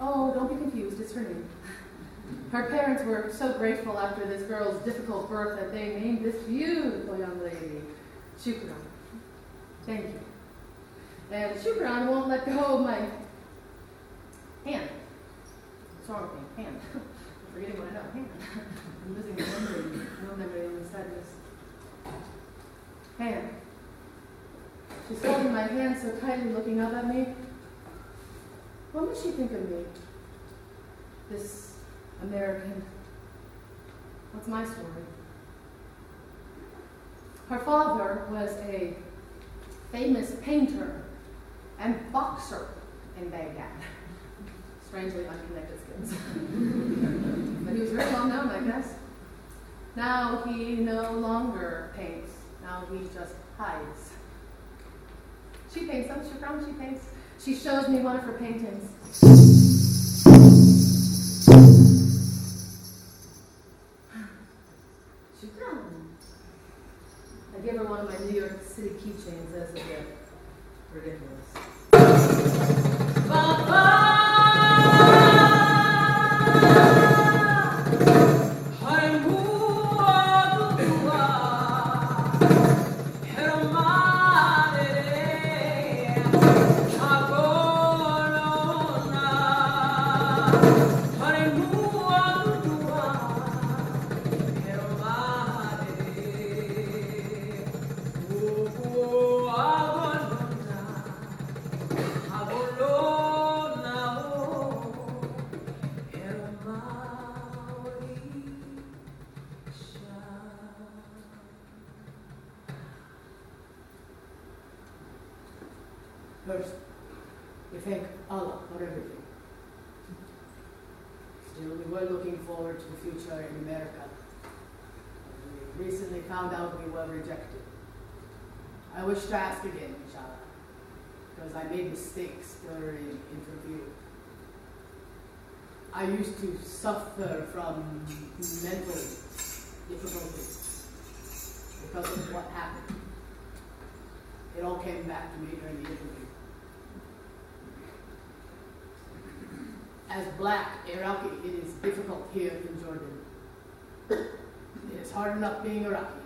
Oh, don't be confused, it's her name. Her parents were so grateful after this girl's difficult birth that they named this beautiful young lady Shukran. Thank you. And Shukran won't let go of my hand. What's wrong with me? Hand. I'm forgetting what I know. Hand. I'm losing my memory. No memory on the sadness. Hand. She's holding my hand so tightly, looking up at me. What would she think of me? This American. What's my story? Her father was a famous painter and boxer in Baghdad. Strangely unconnected skills. But he was very well known, I guess. Now he no longer paints. Now he just hides. She paints them. She paints. She shows me one of her paintings. I gave her one of my New York City keychains as a gift. Ridiculous. First, we thank Allah for everything. Still, we were looking forward to the future in America. We recently found out we were rejected. I wish to ask again, inshallah, because I made mistakes during interview. I used to suffer from mental difficulties because of what happened. It all came back to me during the interview. As black Iraqi, it is difficult here in Jordan. It is hard enough being Iraqi,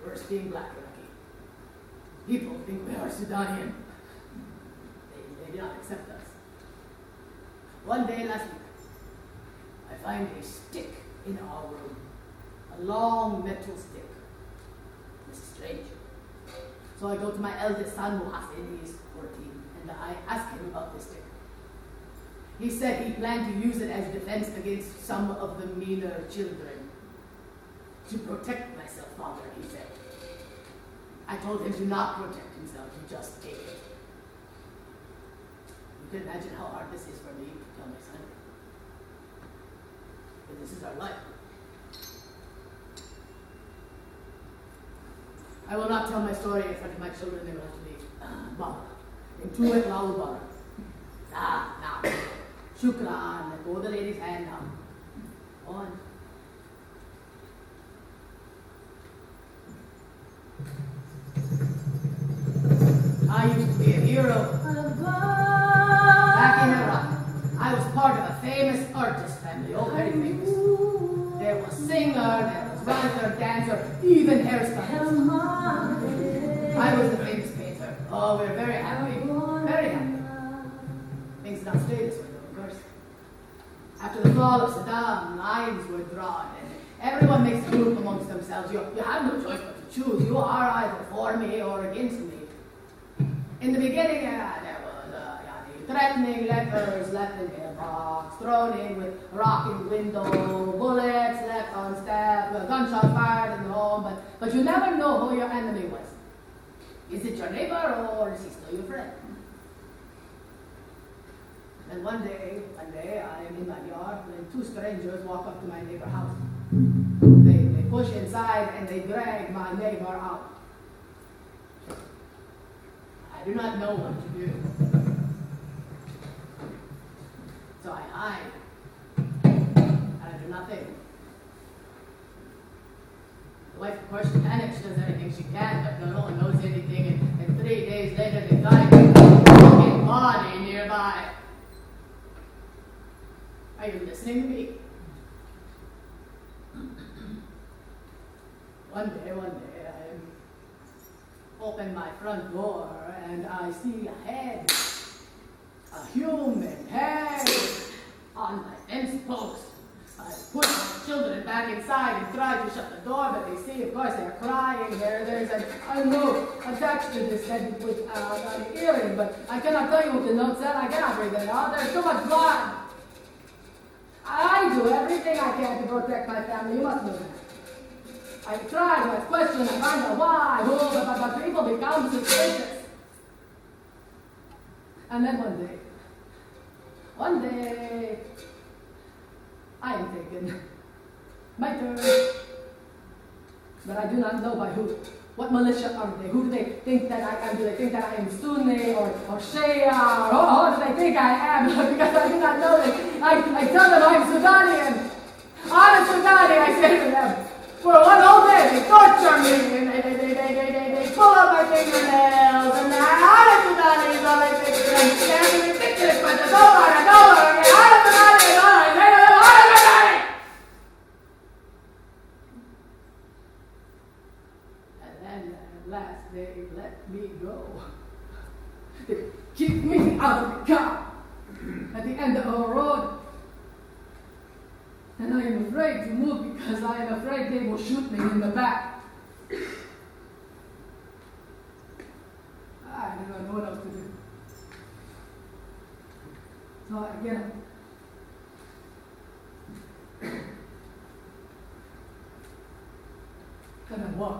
worse being black Iraqi. People think we are Sudanian. They do not accept us. One day last week, I find a stick in our room, a long metal stick. This is strange. So I go to my eldest son, Muhassin, he is 14, and I ask him about this stick. He said he planned to use it as defense against some of the meaner children. To protect myself, father, he said. I told him to not protect himself, to just take it. You can imagine how hard this is for me to tell my son. But this is our life. I will not tell my story in front of my children. They will have to leave. Baba. Into it, Laul Baba. Now. Shukran. Let go of the lady's hand now. On. I used to be a hero. Back in Iraq, I was part of a famous artist family, oh, very famous. There was singer, there was writer, dancer, even hairstylist. I was the famous painter. Oh, we're very happy. Very happy. Things did not stay this way, though, of course. After the fall of Saddam, lines were drawn, and everyone makes a group amongst themselves. You have no choice but to choose. You are either for me or against me. In the beginning, there was threatening letters left in mailbox, thrown in with rocking window, bullets left on step, gunshots fired in the home, but you never know who your enemy was. Is it your neighbor or is he still your friend? And one day, I am in my yard when two strangers walk up to my neighbor's house. They push inside and they drag my neighbor out. I do not know what to do. So I hide. And I do nothing. The wife, of course, she panics. She does everything she can, but no one knows anything. And 3 days later, they find a fucking body nearby. Are you listening to me? One day, I open my front door and I see a head, a human head, on my fence post. I push my children back inside and try to shut the door, but they see, of course, they're crying. There's a note attached to this head with an earring, but I cannot tell you what the note said. I cannot read it out. There's too much blood. I do everything I can to protect my family. You must know that. I try to ask questions, I find out why, who, but people become suspicious. And then one day, I am taken. My turn. But I do not know by who. What militia are they? Who do they think that I am? Do they think that I am Sunni or Shia? Or who do they think I am? Because I do not know them. I tell them I'm Sudani. I'm a Sudani, I say to them. For one whole day, they torture me, and they pull out my fingernails, and I'm a Sudani, is all they think. And it's ridiculous, but I don't want I'm a Sudani, is all I say to them. I'm a Sudani! And then, at last, they let me go. They kick me out of the car at the end of a road. And I am afraid to move because I am afraid they will shoot me in the back. I do not know what else to do. So I get up. And I walk.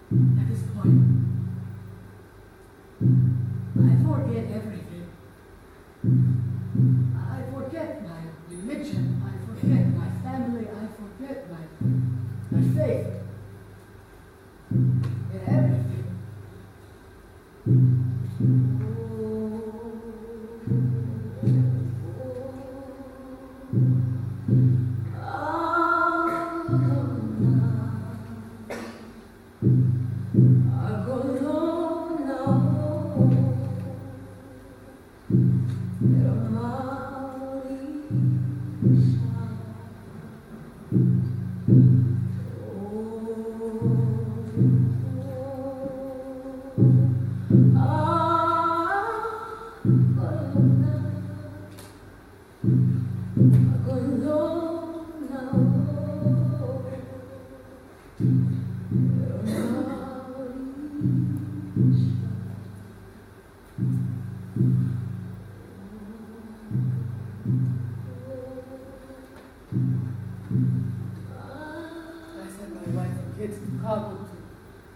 At this point, I forget everything. I forget my religion. I forget my family. I forget my faith. In everything.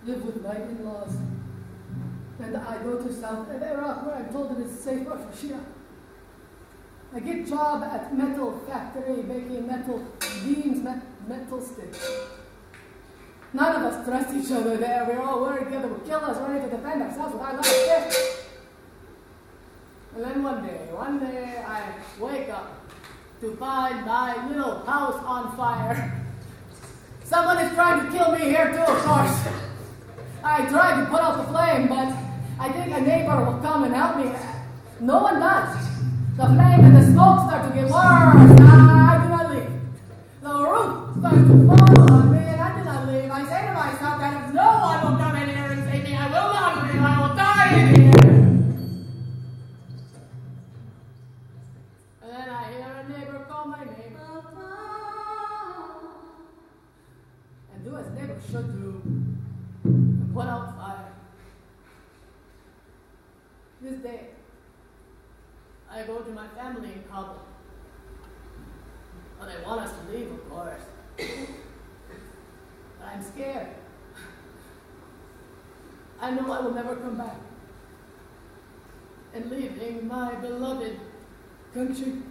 Live with my in-laws. And I go to south of Iraq where I'm told it is safer for Shia. I get job at metal factory making metal beams, metal sticks. None of us trust each other there. We're all worried the other will kill us, ready to defend ourselves with our lives. And then one day, I wake up to find my little house on fire. Someone is trying to kill me here too, of course. I try to put out the flame, but I think a neighbor will come and help me. No one does. The flame and the smoke start to get worse. I do not leave. The roof starts to fall on me, and I do not leave. I say to myself that if no one will come in here and save me, I will not leave. I will die in here. And then I hear a neighbor call my name. And do as neighbors should do. And put out fire. This day, I go to my family in Kabul. But they want us to leave, of course. But I'm scared. I know I will never come back. And leaving my beloved country.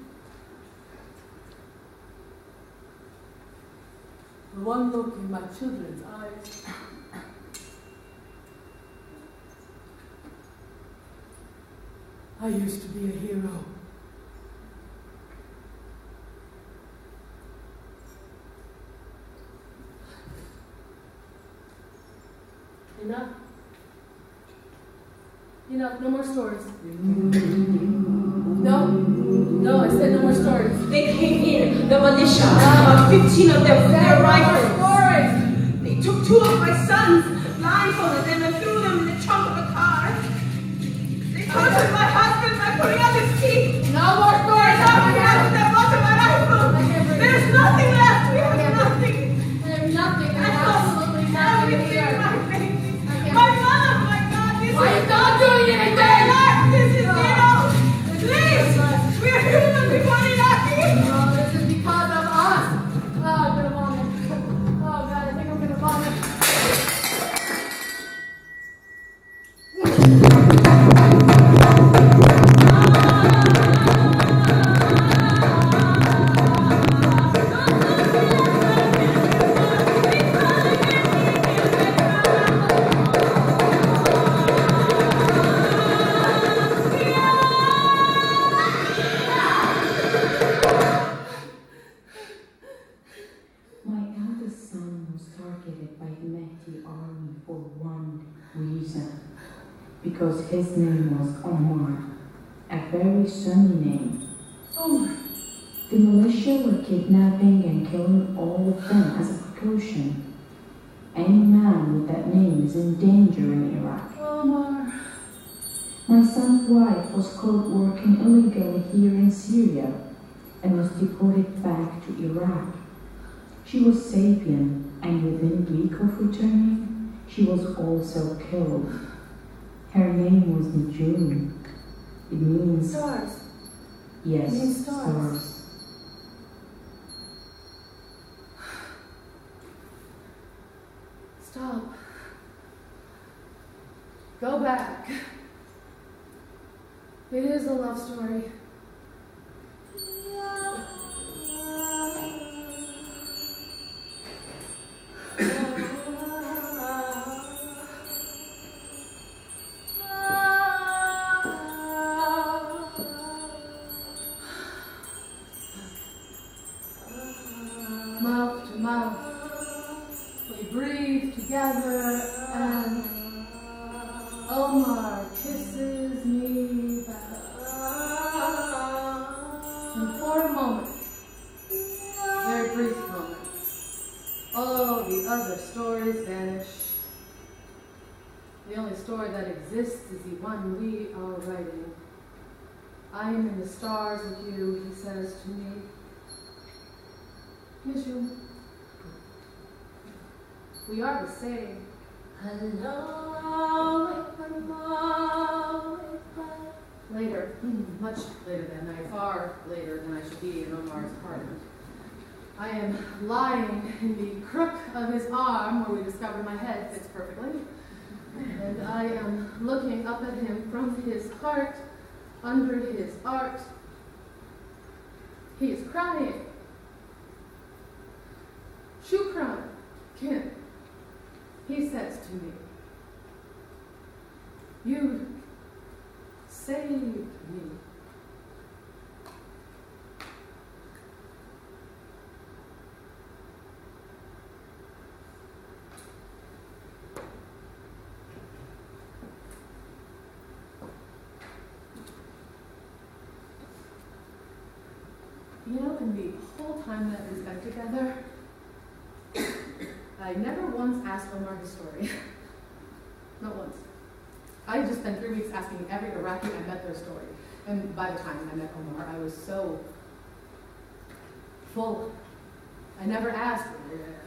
The one look in my children's eyes. I used to be a hero. Enough, no more stories. No, I said no more stories. They came in, the militia, about 15 of them with their rifles. Stories! They took 2 of my sons, blindfolded them, and threw them in the trunk of a car. They tortured my husband by putting out his teeth. No more stories! They brought my rifle. There's nothing left. We have nothing. I have nothing. I have absolutely nothing here. My mother, my God, this Why are you not doing anything? This is please! We're human before Iraqi! Oh, this is because of us. Oh, I'm gonna vomit. Oh God, I think I'm gonna vomit. Because his name was Omar, a very sunny name. Omar. The militia were kidnapping and killing all of them as a precaution. Any man with that name is in danger in Iraq. Omar. My son's wife was caught working illegally here in Syria and was deported back to Iraq. She was Sabian, and within a week of returning, she was also killed. Her name was Najum. It means Stars. Yes, It means stars. Stop. Go back. It is a love story. Mouth to mouth, we breathe together, and Omar kisses me back. And for a moment, very brief moment, all the other stories vanish. The only story that exists is the one we are writing. I am in the stars with you, he says to me. Miss you. We are the same. Later, much later than far later than I should be in Omar's apartment. I am lying in the crook of his arm where we discovered my head fits perfectly. And I am looking up at him from his heart, under his art. He is crying. Shukran, Kim. He says to me, "You saved me." You know, in the whole time that we spent together, I never once asked Omar his story. Not once. I just spent 3 weeks asking every Iraqi I met their story. And by the time I met Omar, I was so full. I never asked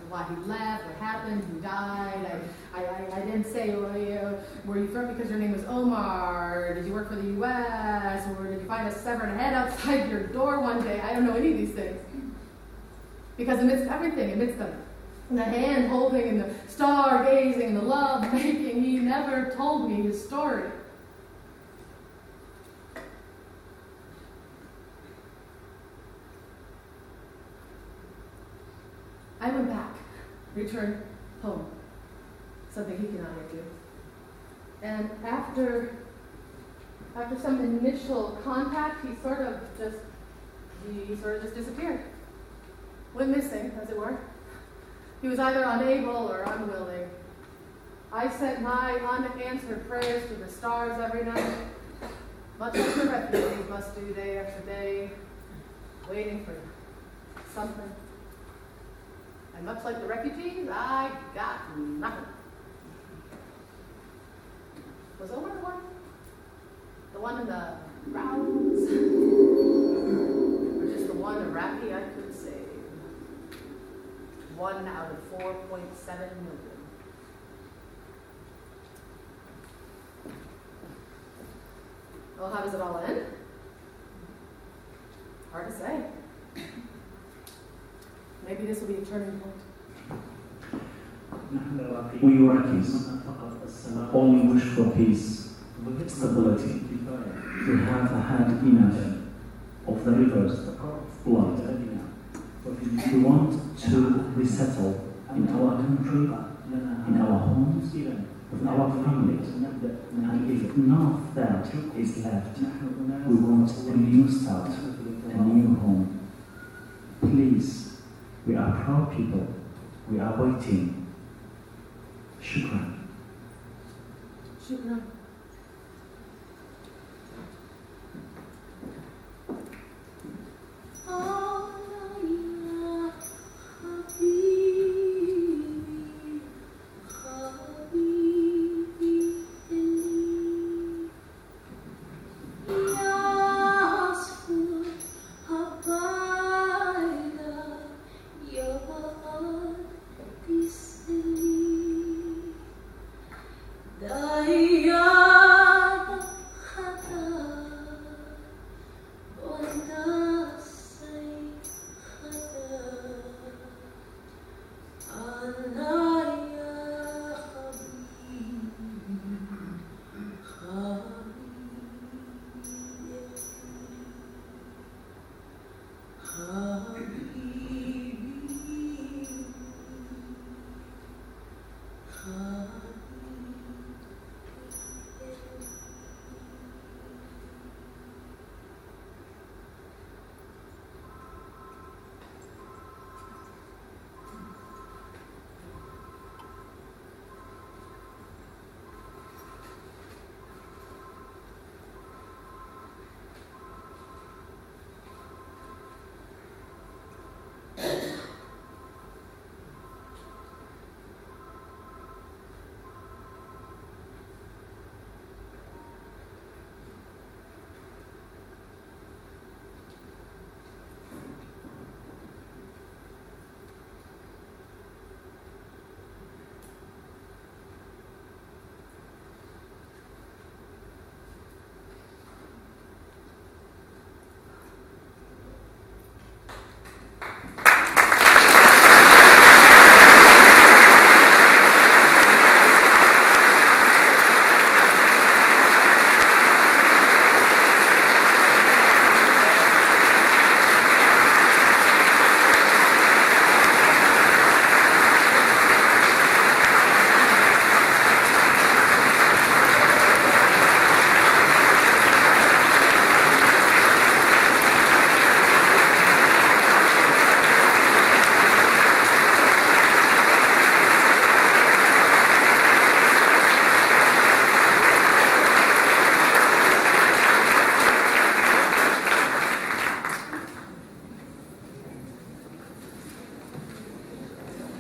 why he left, what happened, who died. I didn't say, were you from because your name was Omar? Or did you work for the U.S.? Or did you find a severed head outside your door one day? I don't know any of these things. Because amidst everything, amidst the hand holding and the stargazing and the love making, he never told me his story. I went back, returned home, something he cannot yet do. And after some initial contact, he sort of just disappeared. Went missing, as it were. He was either unable or unwilling. I sent my unanswered prayers to the stars every night, much like the refugees must do day after day, waiting for something. And much like the refugees, I got nothing. Was Omar the one? The one in the crowds? Or just the one Iraqi I could save? 1 out of 4.7 million. Well, how does it all end? Hard to say. Maybe this will be a turning point. We Iraqis only wish for peace, stability, to have had enough of the rivers of blood. We want to resettle in our country, in our homes, with our families. And if none of that is left, we want a new start, a new home. Please, we are proud people. We are waiting. Shukran. Shukran. Die.